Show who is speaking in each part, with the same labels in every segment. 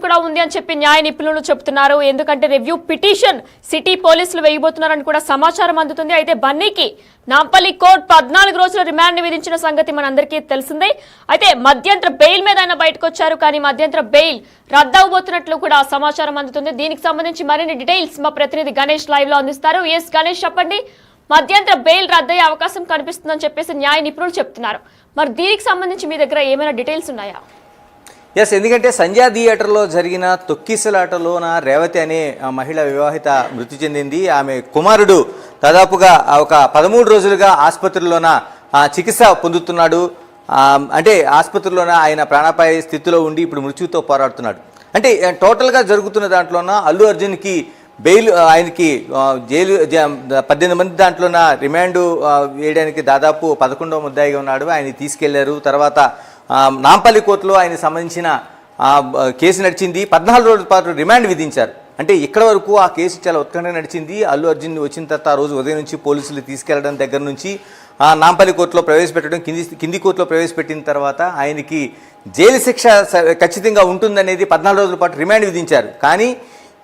Speaker 1: కూడా ఉంది అని చెప్పి న్యాయ నిపుణులు చెబుతున్నారు. ఎందుకంటే రివ్యూ పిటిషన్ సిటీ పోలీసులు వేయబోతున్నారని కూడా సమాచారం అందుతుంది. అయితే బన్నీకి నాంపల్లి కోర్టు 14 రోజుల రిమాండ్ విధించిన సంగతి మనందరికీ తెలిసిందే. అయితే మధ్యంతర బెయిల్ మీద ఆయన బయటకు వచ్చారు, కానీ మధ్యంతర బెయిల్ రద్దవబోతున్నట్లు కూడా సమాచారం అందుతుంది. దీనికి సంబంధించి మరిన్ని డీటెయిల్స్ మా ప్రతినిధి గణేష్ లైవ్ లో అందిస్తారు. ఎస్ గణేష్, చెప్పండి. మధ్యంతర బెయిల్ రద్దయ్యే అవకాశం కనిపిస్తుందని చెప్పేసి న్యాయ నిపుణులు చెప్తున్నారు. మరి దీనికి సంబంధించి మీ దగ్గర ఏమైనా డీటెయిల్స్ ఉన్నాయా?
Speaker 2: ఎస్, ఎందుకంటే సంధ్యా థియేటర్లో జరిగిన తొక్కిసలాటలోన రేవతి అనే మహిళ వివాహిత మృతి చెందింది. ఆమె కుమారుడు దాదాపుగా ఒక 13 రోజులుగా ఆసుపత్రిలోన చికిత్స పొందుతున్నాడు. అంటే ఆసుపత్రిలోన ఆయన ప్రాణాపాయ స్థితిలో ఉండి ఇప్పుడు మృత్యుతో పోరాడుతున్నాడు. అంటే టోటల్గా జరుగుతున్న దాంట్లోన అల్లు అర్జున్కి బెయిల్, ఆయనకి జైలు 18 మంది దాంట్లోన రిమాండ్ వేయడానికి దాదాపు 11వ ముద్దాయిగా ఉన్నాడు. ఆయన తీసుకెళ్లారు. తర్వాత నాంపల్లి కోర్టులో ఆయనకు సంబంధించిన కేసు నడిచింది. 14 రోజుల పాటు రిమాండ్ విధించారు. అంటే ఇక్కడ వరకు ఆ కేసు చాలా ఉత్కంఠగా నడిచింది. అల్లు అర్జున్ వచ్చిన తర్వాత ఆ రోజు ఉదయం నుంచి పోలీసులు తీసుకెళ్లడం దగ్గర నుంచి నాంపల్లి కోర్టులో ప్రవేశపెట్టడం, కింది కోర్టులో ప్రవేశపెట్టిన తర్వాత ఆయనకి జైలు శిక్ష ఖచ్చితంగా ఉంటుందనేది 14 రోజుల పాటు రిమాండ్ విధించారు. కానీ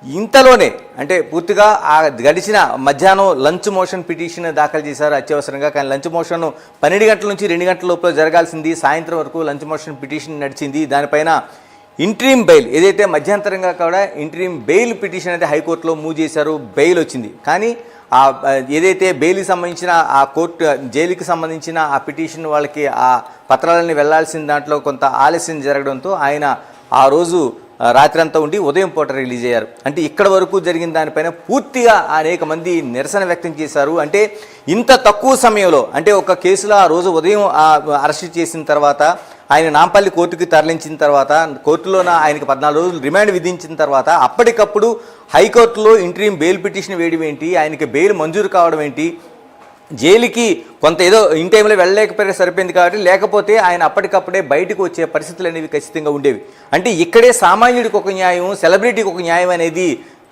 Speaker 2: ఇంతలోనే అంటే పూర్తిగా ఆ గడిచిన మధ్యాహ్నం లంచ్ మోషన్ పిటిషన్ దాఖలు చేశారు అత్యవసరంగా. కానీ లంచ్ మోషన్ 12 గంటల నుంచి 2 గంటల లోపల జరగాల్సింది. సాయంత్రం వరకు లంచ్ మోషన్ పిటిషన్ నడిచింది. దానిపైన ఇంట్రీమ్ బెయిల్ ఏదైతే మధ్యంతరంగా కూడా ఇంట్రీమ్ బెయిల్ పిటిషన్ అయితే హైకోర్టులో మూవ్ చేశారు. బెయిల్ వచ్చింది. కానీ ఏదైతే బెయిల్కి సంబంధించిన ఆ కోర్టు జైలుకి సంబంధించిన ఆ పిటిషన్ వాళ్ళకి ఆ పత్రాలని వెళ్లాల్సిన దాంట్లో కొంత ఆలస్యం జరగడంతో ఆయన ఆ రోజు రాత్రంతా ఉండి ఉదయం పూట రిలీజ్ అయ్యారు. అంటే ఇక్కడ వరకు జరిగిన దానిపైన పూర్తిగా అనేక మంది నిరసన వ్యక్తం చేశారు. అంటే ఇంత తక్కువ సమయంలో, అంటే ఒక కేసులో ఆ రోజు ఉదయం అరెస్ట్ చేసిన తర్వాత ఆయన నాంపల్లి కోర్టుకి తరలించిన తర్వాత కోర్టులోన ఆయనకి 14 రోజులు రిమాండ్ విధించిన తర్వాత అప్పటికప్పుడు హైకోర్టులో ఇంట్రీమ్ బెయిల్ పిటిషన్ వేయడం ఏంటి, ఆయనకి బెయిల్ మంజూరు కావడం ఏంటి, జైలుకి కొంత ఏదో ఇన్ టైంలో వెళ్ళలేకపోతే సరిపోయింది కాబట్టి, లేకపోతే ఆయన అప్పటికప్పుడే బయటకు వచ్చే పరిస్థితులు అనేవి ఖచ్చితంగా ఉండేవి. అంటే ఇక్కడే సామాన్యుడికి ఒక న్యాయం, సెలబ్రిటీకి ఒక న్యాయం అనేది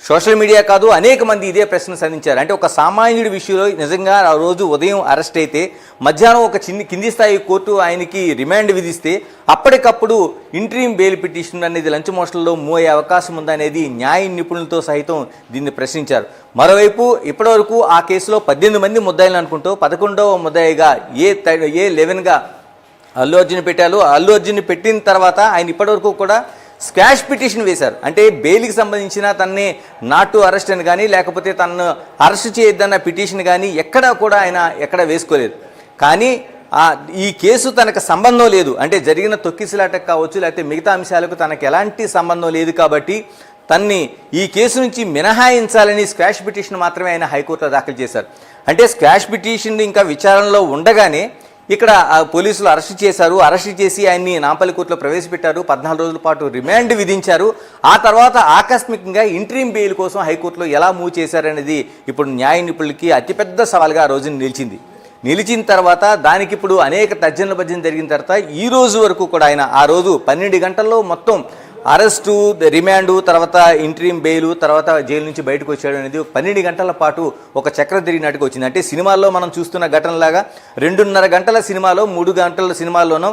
Speaker 2: సోషల్ మీడియా కాదు అనేక మంది ఇదే ప్రశ్న సంధించారు. అంటే ఒక సామాన్యుడి విషయంలో నిజంగా ఆ రోజు ఉదయం అరెస్ట్ అయితే మధ్యాహ్నం ఒక కింది స్థాయి కోర్టు ఆయనకి రిమాండ్ విధిస్తే అప్పటికప్పుడు ఇంట్రీమ్ బెయిల్ పిటిషన్ అనేది లంచ్ మోషన్లో మూవ్ అయ్యే అవకాశం ఉందనేది న్యాయ నిపుణులతో సైతం దీన్ని ప్రశ్నించారు. మరోవైపు ఇప్పటివరకు ఆ కేసులో 18 మంది ముద్దాయిలు అనుకుంటూ 11వ ముద్దాయిగా A11గా అల్లు అర్జున్ పెట్టారు. అల్లు అర్జున్ పెట్టిన తర్వాత ఆయన ఇప్పటివరకు కూడా స్క్వాష్ పిటిషన్ వేశారు. అంటే బెయిల్కి సంబంధించిన తనని నాట్ టు అరెస్ట్ అని కానీ లేకపోతే తనను అరెస్ట్ చేయొద్దన్న పిటిషన్ కానీ ఎక్కడా కూడా ఆయన ఎక్కడ వేసుకోలేదు. కానీ ఈ కేసు తనకు సంబంధం లేదు, అంటే జరిగిన తొక్కిసలాటకు కావచ్చు లేకపోతే మిగతా అంశాలకు తనకు ఎలాంటి సంబంధం లేదు కాబట్టి తన్ని ఈ కేసు నుంచి మినహాయించాలని స్క్వాష్ పిటిషన్ మాత్రమే ఆయన హైకోర్టులో దాఖలు చేశారు. అంటే స్క్వాష్ పిటిషన్ ఇంకా విచారణలో ఉండగానే ఇక్కడ పోలీసులు అరెస్ట్ చేశారు. అరెస్ట్ చేసి ఆయన్ని నాంపల్లి కోర్టులో ప్రవేశపెట్టారు. 14 రోజుల పాటు రిమాండ్ విధించారు. ఆ తర్వాత ఆకస్మికంగా ఇంట్రీమ్ బెయిల్ కోసం హైకోర్టులో ఎలా మూవ్ చేశారనేది ఇప్పుడు న్యాయ నిపుణులకి అతిపెద్ద సవాల్గా ఆ రోజున నిలిచిన తర్వాత దానికి ఇప్పుడు అనేక తర్జన భర్జన జరిగిన తర్వాత ఈ రోజు వరకు కూడా ఆయన ఆ రోజు 12 గంటల్లో మొత్తం అరెస్టు, రిమాండు, తర్వాత ఇంట్రీమ్ బెయిల్, తర్వాత జైలు నుంచి బయటకు వచ్చాడు అనేది 12 గంటల పాటు ఒక చక్రం తిరిగినట్టుగా వచ్చింది. అంటే సినిమాల్లో మనం చూస్తున్న ఘటనలాగా 2.5 గంటల సినిమాలో 3 గంటల సినిమాల్లోనూ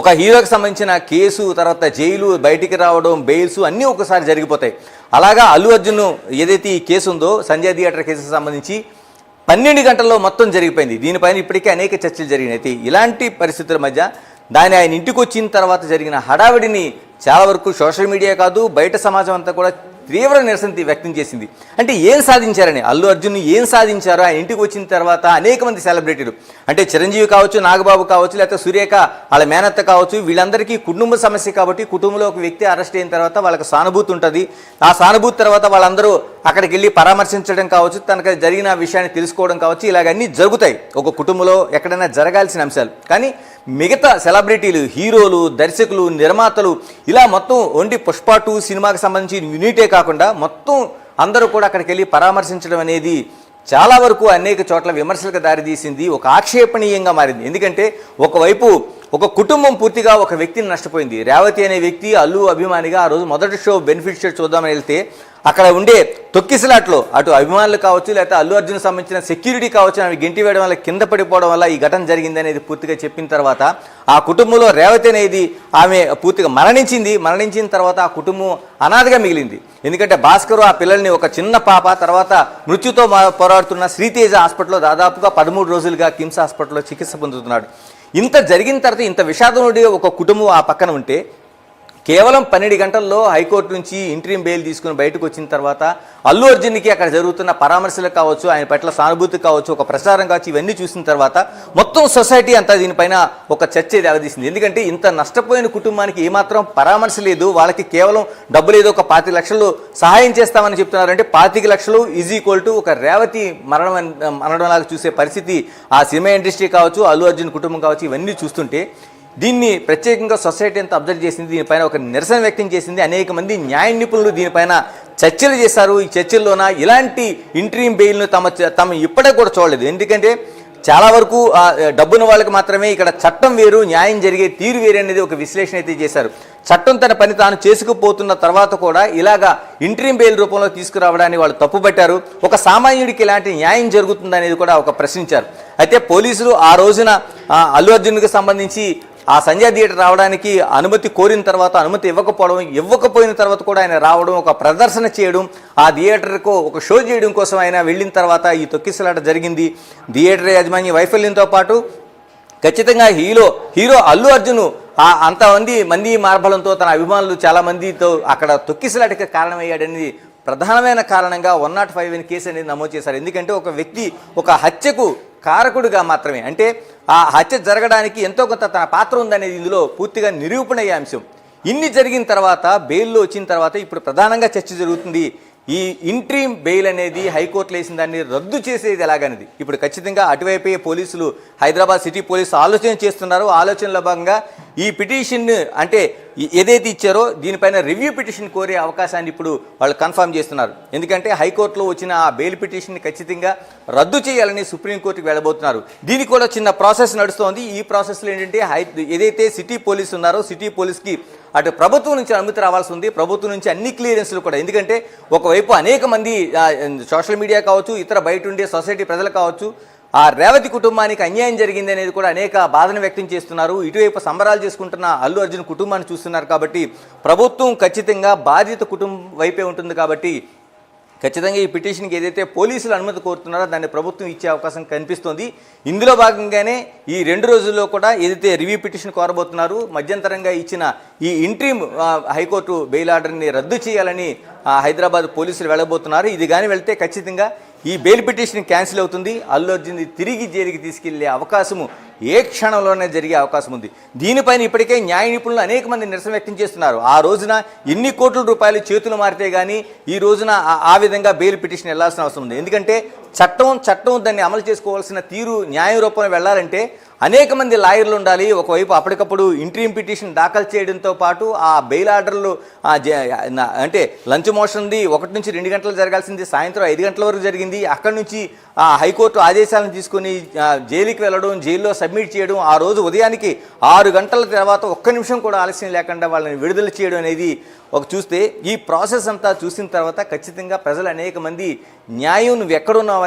Speaker 2: ఒక హీరోకి సంబంధించిన కేసు, తర్వాత జైలు, బయటికి రావడం, బెయిల్స్ అన్నీ ఒకసారి జరిగిపోతాయి. అలాగా అల్లు అర్జున్ ఏదైతే ఈ కేసు ఉందో సంధ్యా థియేటర్ కేసుకు సంబంధించి 12 గంటల్లో మొత్తం జరిగిపోయింది. దీనిపైన ఇప్పటికే అనేక చర్చలు జరిగినాయి. ఇలాంటి పరిస్థితుల మధ్య ఆయన ఇంటికి వచ్చిన తర్వాత జరిగిన హడావిడిని చాలా వరకు సోషల్ మీడియా కాదు బయట సమాజం అంతా కూడా తీవ్ర నిరసన వ్యక్తం చేసింది. అంటే ఏం సాధించారని, అల్లు అర్జున్ ఏం సాధించారో ఆయన ఇంటికి వచ్చిన తర్వాత అనేక మంది సెలబ్రిటీలు, అంటే చిరంజీవి కావచ్చు, నాగబాబు కావచ్చు, లేకపోతే సురేఖ వాళ్ళ మేనత్త కావచ్చు, వీళ్ళందరికీ కుటుంబ సమస్య కాబట్టి కుటుంబంలో ఒక వ్యక్తి అరెస్ట్ అయిన తర్వాత వాళ్ళకి సానుభూతి ఉంటుంది. ఆ సానుభూతి తర్వాత వాళ్ళందరూ అక్కడికి వెళ్ళి పరామర్శించడం కావచ్చు, తనకు జరిగిన విషయాన్ని తెలుసుకోవడం కావచ్చు, ఇలాగన్నీ జరుగుతాయి ఒక కుటుంబంలో ఎక్కడైనా జరగాల్సిన అంశాలు. కానీ మిగతా సెలబ్రిటీలు, హీరోలు, దర్శకులు, నిర్మాతలు ఇలా మొత్తం ఓన్లీ పుష్ప 2 సినిమాకి సంబంధించి యూనిటే కాకుండా మొత్తం అందరూ కూడా అక్కడికి వెళ్ళి పరామర్శించడం అనేది చాలా వరకు అనేక చోట్ల విమర్శలకు దారితీసింది, ఒక ఆక్షేపణీయంగా మారింది. ఎందుకంటే ఒకవైపు ఒక కుటుంబం పూర్తిగా ఒక వ్యక్తిని నష్టపోయింది. రేవతి అనే వ్యక్తి అల్లు అభిమానిగా ఆ రోజు మొదటి షో బెనిఫిట్ షో చూద్దామని వెళ్తే అక్కడ ఉండే తొక్కిసలాట్లో అటు అభిమానులు కావచ్చు, లేకపోతే అల్లు అర్జున్ సంబంధించిన సెక్యూరిటీ కావచ్చు, అవి గెంటి వేయడం వల్ల కింద పడిపోవడం వల్ల ఈ ఘటన జరిగింది అనేది పూర్తిగా చెప్పిన తర్వాత ఆ కుటుంబంలో రేవతి అనేది ఆమె పూర్తిగా మరణించిన తర్వాత ఆ కుటుంబం అనాథగా మిగిలింది. ఎందుకంటే భాస్కర్ ఆ పిల్లల్ని, ఒక చిన్న పాప, తర్వాత మృత్యుతో పోరాడుతున్న శ్రీతేజ హాస్పిటల్లో దాదాపుగా 13 రోజులుగా కిమ్స్ హాస్పిటల్లో చికిత్స పొందుతున్నాడు. ఇంత జరిగిన తర్వాత ఇంత విషాదం నుండి ఒక కుటుంబం ఆ పక్కన ఉంటే కేవలం 12 గంటల్లో హైకోర్టు నుంచి ఇంటరీం బెయిల్ తీసుకుని బయటకు వచ్చిన తర్వాత అల్లు అర్జున్కి అక్కడ జరుగుతున్న పరామర్శలు కావచ్చు, ఆయన పట్ల సానుభూతి కావచ్చు, ఒక ప్రచారం కావచ్చు, ఇవన్నీ చూసిన తర్వాత మొత్తం సొసైటీ అంతా దీనిపైన ఒక చర్చ అవదీసింది. ఎందుకంటే ఇంత నష్టపోయిన కుటుంబానికి ఏమాత్రం పరామర్శ లేదు, వాళ్ళకి కేవలం డబ్బులు ఏదో ఒక 25 లక్షలు సహాయం చేస్తామని చెప్తున్నారు. అంటే 25 లక్షలు = ఒక రేవతి మరణంలాగా చూసే పరిస్థితి ఆ సినిమా ఇండస్ట్రీ కావచ్చు, అల్లు అర్జున్ కుటుంబం కావచ్చు, ఇవన్నీ చూస్తుంటే దీన్ని ప్రత్యేకంగా సొసైటీ అంతా అబ్జర్వ్ చేసింది, దీనిపైన ఒక నిరసన వ్యక్తం చేసింది. అనేక మంది న్యాయ నిపుణులు దీనిపైన చర్చలు చేశారు. ఈ చర్చల్లోన ఇలాంటి ఇంటరీం బెయిల్ను తమ ఇప్పటికి కూడా చూడలేదు. ఎందుకంటే చాలా వరకు డబ్బున్న వాళ్ళకి మాత్రమే ఇక్కడ చట్టం వేరు, న్యాయం జరిగే తీరు వేరు అనేది ఒక విశ్లేషణ అయితే చేశారు. చట్టం తన పని తాను చేసుకుపోతున్న తర్వాత కూడా ఇలాగా ఇంటరీం బెయిల్ రూపంలో తీసుకురావడాన్ని వాళ్ళు తప్పుపట్టారు. ఒక సామాన్యుడికి ఇలాంటి న్యాయం జరుగుతుందనేది కూడా ఒక ప్రశ్నించారు. అయితే పోలీసులు ఆ రోజున అల్లు అర్జున్కి సంబంధించి ఆ సంజయ్ థియేటర్ రావడానికి అనుమతి కోరిన తర్వాత అనుమతి ఇవ్వకపోయిన తర్వాత కూడా ఆయన రావడం, ఒక ప్రదర్శన చేయడం, ఆ థియేటర్కు ఒక షో చేయడం కోసం ఆయన వెళ్ళిన తర్వాత ఈ తొక్కిసలాట జరిగింది. థియేటర్ యాజమాన్య వైఫల్యంతో పాటు ఖచ్చితంగా హీరో అల్లు అర్జున్ అంతమంది మార్బలంతో తన అభిమానులు చాలా మందితో అక్కడ తొక్కిసలాటకి కారణమయ్యాడని ప్రధానమైన కారణంగా 105 కేసు అనేది నమోదు చేశారు. ఎందుకంటే ఒక వ్యక్తి ఒక హత్యకు కారకుడిగా మాత్రమే, అంటే ఆ హత్య జరగడానికి ఎంతో కొంత తన పాత్ర ఉందనేది ఇందులో పూర్తిగా నిరూపణ అయ్యే అంశం. ఇన్ని జరిగిన తర్వాత బెయిల్లో వచ్చిన తర్వాత ఇప్పుడు ప్రధానంగా చర్చ జరుగుతుంది. ఈ ఇంటరీం బెయిల్ అనేది హైకోర్టులో వేసిన దాన్ని రద్దు చేసేది ఎలాగనేది. ఇప్పుడు ఖచ్చితంగా అటువైపే పోలీసులు, హైదరాబాద్ సిటీ పోలీసులు ఆలోచన చేస్తున్నారు. ఆలోచనలో భాగంగా ఈ పిటిషన్ అంటే ఏదైతే ఇచ్చారో దీనిపైన రివ్యూ పిటిషన్ కోరే అవకాశాన్ని ఇప్పుడు వాళ్ళు కన్ఫర్మ్ చేస్తున్నారు. ఎందుకంటే హైకోర్టులో వచ్చిన ఆ బెయిల్ పిటిషన్ని ఖచ్చితంగా రద్దు చేయాలని సుప్రీంకోర్టుకి వెళ్ళబోతున్నారు. దీనికి కూడా చిన్న ప్రాసెస్ నడుస్తోంది. ఈ ప్రాసెస్లో ఏంటంటే ఏదైతే సిటీ పోలీసు ఉన్నారో సిటీ పోలీస్కి అటు ప్రభుత్వం నుంచి అనుమతి రావాల్సి ఉంది, ప్రభుత్వం నుంచి అన్ని క్లియరెన్స్లు కూడా. ఎందుకంటే ఒకవైపు అనేక మంది సోషల్ మీడియా కావచ్చు, ఇతర బయట ఉండే సొసైటీ ప్రజలు కావచ్చు, ఆ రేవతి కుటుంబానికి అన్యాయం జరిగింది అనేది కూడా అనేక బాధను వ్యక్తం చేస్తున్నారు. ఇటువైపు సంబరాలు చేసుకుంటున్న అల్లు అర్జున్ కుటుంబాన్ని చూస్తున్నారు. కాబట్టి ప్రభుత్వం ఖచ్చితంగా బాధిత కుటుంబం వైపే ఉంటుంది. కాబట్టి ఖచ్చితంగా ఈ పిటిషన్కి ఏదైతే పోలీసులు అనుమతి కోరుతున్నారో దాన్ని ప్రభుత్వం ఇచ్చే అవకాశం కనిపిస్తోంది. ఇందులో భాగంగానే ఈ 2 రోజుల్లో కూడా ఏదైతే రివ్యూ పిటిషన్ కోరబోతున్నారు, మధ్యంతరంగా ఇచ్చిన ఈ ఇంటరీం హైకోర్టు బెయిల్ ఆర్డర్ని రద్దు చేయాలని హైదరాబాద్ పోలీసులు వెళ్ళబోతున్నారు. ఇది కానీ వెళ్తే ఖచ్చితంగా ఈ బెయిల్ పిటిషన్ క్యాన్సిల్ అవుతుంది. అల్లు అర్జున్ తిరిగి జైలుకి తీసుకెళ్లే అవకాశము ఏ క్షణంలోనే జరిగే అవకాశం ఉంది. దీనిపైన ఇప్పటికే న్యాయ నిపుణులు అనేక మంది నిరసన వ్యక్తం చేస్తున్నారు. ఆ రోజున ఎన్ని కోట్ల రూపాయలు చేతులు మారితే కానీ ఈ రోజున ఆ విధంగా బెయిల్ పిటిషన్ వెళ్లాల్సిన అవసరం ఉంది. ఎందుకంటే చట్టం దాన్ని అమలు చేసుకోవాల్సిన తీరు న్యాయ రూపంలో వెళ్ళాలంటే అనేక మంది లాయర్లు ఉండాలి. ఒకవైపు అప్పటికప్పుడు ఇంటరీం పిటిషన్ దాఖలు చేయడంతో పాటు ఆ బెయిల్ ఆర్డర్లు అంటే లంచ్ మోషన్ ఉంది, 1 నుంచి 2 గంటలు జరగాల్సింది సాయంత్రం 5 గంటల వరకు జరిగింది. అక్కడి నుంచి హైకోర్టు ఆదేశాలను తీసుకుని జైలుకి వెళ్ళడం, జైల్లో సబ్మిట్ చేయడం, ఆ రోజు ఉదయానికి 6 గంటల తర్వాత 1 నిమిషం కూడా ఆలస్యం లేకుండా వాళ్ళని విడుదల చేయడం అనేది చూస్తే ఈ ప్రాసెస్ అంతా చూసిన తర్వాత ఖచ్చితంగా ప్రజలు అనేక మంది న్యాయం నువ్వు ఎక్కడున్నావు